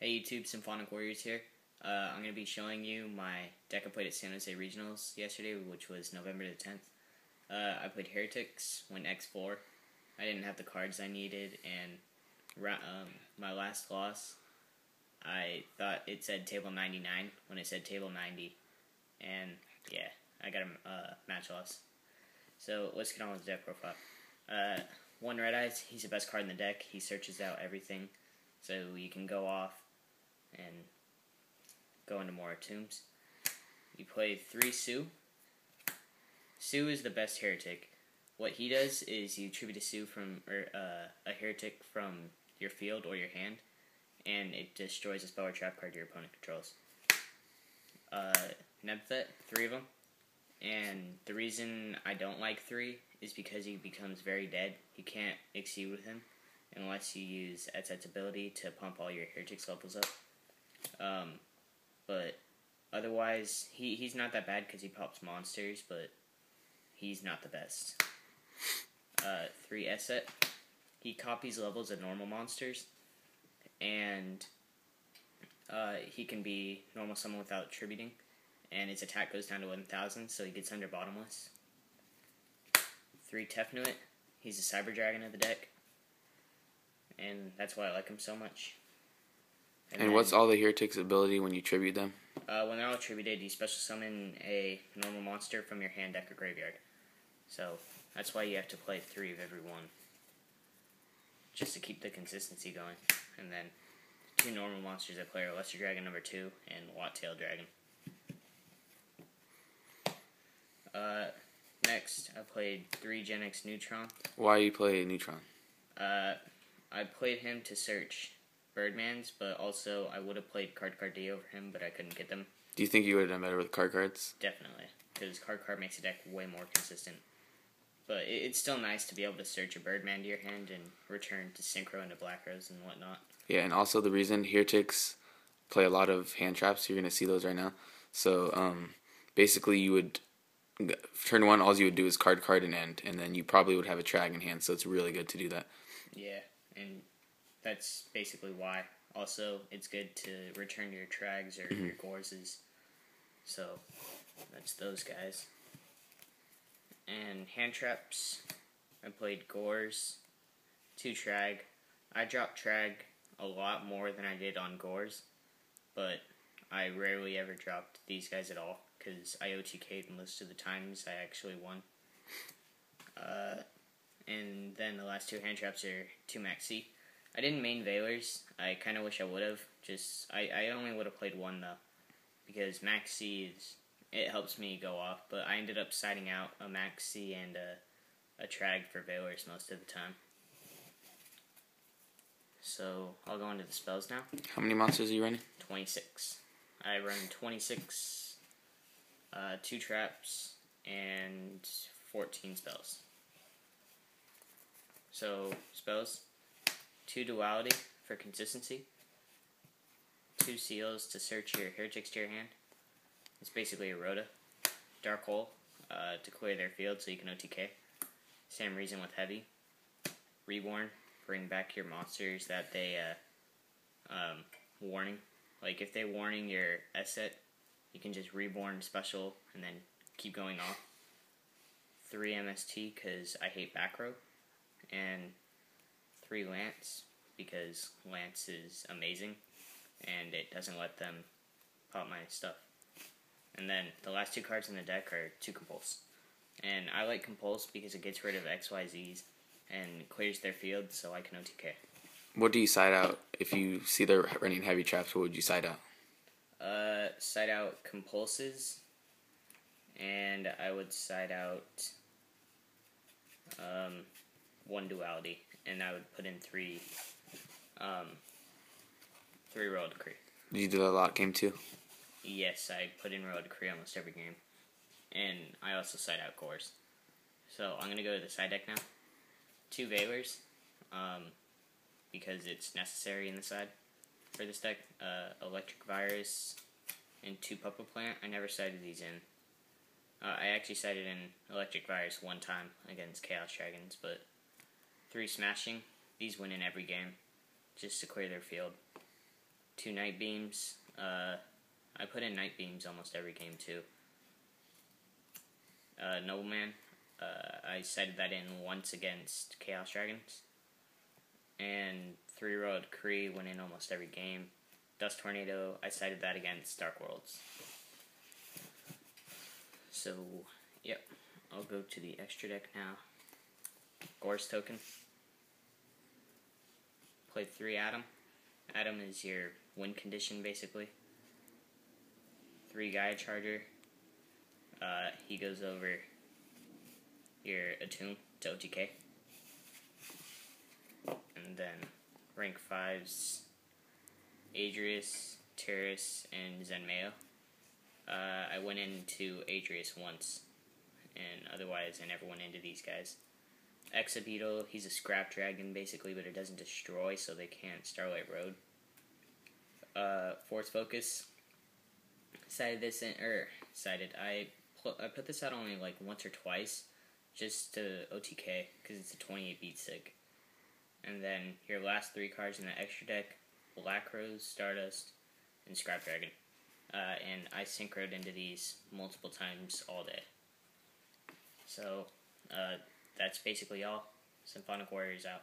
Hey YouTube, TheSyphonicWarriors here. I'm going to be showing you my deck I played at San Jose Regionals yesterday, which was November the 10th. I played Heretics, went X4. I didn't have the cards I needed, and my last loss, I thought it said table 99 when it said table 90. And yeah, I got a match loss. So let's get on with the deck profile. One Red Eyes, he's the best card in the deck. He searches out everything, so you can go off and go into more tombs. You play 3 Sue. Sue is the best Heretic. What he does is you tribute a Sue from a Heretic from your field or your hand, and it destroys a spell or trap card your opponent controls. Nebthet, 3 of them. And the reason I don't like 3 is because he becomes very dead. You can't exceed with him unless you use Etzet's ability to pump all your Heretics levels up. But otherwise, he's not that bad because he pops monsters, but he's not the best. 3 Etzet, he copies levels of normal monsters, and he can be normal summon without tributing, and his attack goes down to 1,000, so he gets under bottomless. 3 Tefnuit, he's a Cyber Dragon of the deck, and that's why I like him so much. And what's all the Heretics' ability when you tribute them? When they're all tributed, you special summon a normal monster from your hand, deck, or graveyard. So that's why you have to play 3 of every one, just to keep the consistency going. And then 2 normal monsters I play are Lesser Dragon number 2 and Wattail Dragon. Next, I played 3 Gen X Neutron. Why you play Neutron? I played him to search Birdman's, but also I would have played Card D over him, but I couldn't get them. Do you think you would have done better with cards? Definitely, because card makes the deck way more consistent. But it's still nice to be able to search a Birdman to your hand and return to Synchro into Black Rose and whatnot. Yeah, and also the reason Heretics play a lot of hand traps, you're going to see those right now. So basically you would, turn 1, all you would do is card and end, and then you probably would have a Trag in hand, so it's really good to do that. Yeah, and that's basically why. Also, it's good to return your Trags or your Gorses. So, that's those guys. And hand traps, I played Gores, 2 Trag. I dropped Trag a lot more than I did on Gores, but I rarely ever dropped these guys at all, because I OTK'd most of the times I actually won. And then the last 2 hand traps are 2 Maxi. I didn't main Veilers. I kind of wish I would have. I only would have played 1 though, because Maxi it helps me go off. But I ended up siding out a Maxi and a Trag for Veilers most of the time. So I'll go into the spells now. How many monsters are you running? 26. I run 26, 2 traps, and 14 spells. So spells. 2 Duality for consistency, 2 Seals to search your Heretics to your hand. It's basically a Rhoda. Dark Hole to clear their field so you can OTK. Same reason with Heavy. Reborn, bring back your monsters that they warning. Like if they warning your Etzet, you can just Reborn special and then keep going off. 3 MST because I hate back row. And 3 Lance, because Lance is amazing, and it doesn't let them pop my stuff. And then the last 2 cards in the deck are 2 Compulse. And I like Compulse because it gets rid of XYZs and clears their field so I can OTK. What do you side out? If you see they're running heavy traps, what would you side out? Side out Compulses, and I would side out 1 Duality. And I would put in 3 Royal Decree. Did you do that a lot game 2? Yes, I put in Royal Decree almost every game. And I also side out Gores. So I'm going to go to the side deck now. 2 Veilers, because it's necessary in the side for this deck. Electric Virus and 2 Puppa Plant. I never sided these in. I actually sided in Electric Virus 1 time against Chaos Dragons, but 3 Smashing. These win in every game, just to clear their field. 2 Night Beams. I put in Night Beams almost every game too. Nobleman, I sighted that in once against Chaos Dragons. And 3-Road Kree went in almost every game. Dust Tornado, I sighted that against Dark Worlds. So, yep, I'll go to the extra deck now. Gore's Token. Play 3 Atom. Atom is your win condition, basically. 3 Gaia Charger. He goes over your Attune to OTK. And then rank 5s, Adrius, Terrace, and Zenmayo. I went into Adrius once, and otherwise I never went into these guys. Exabeetle, he's a scrap dragon basically, but it doesn't destroy, so they can't Starlight Road. Force Focus, I put this out only like once or twice, just to OTK, because it's a 28 beat sig. And then your last 3 cards in the extra deck, Black Rose, Stardust, and Scrap Dragon. And I synchroed into these multiple times all day. So, that's basically all. Symphonic Warriors out.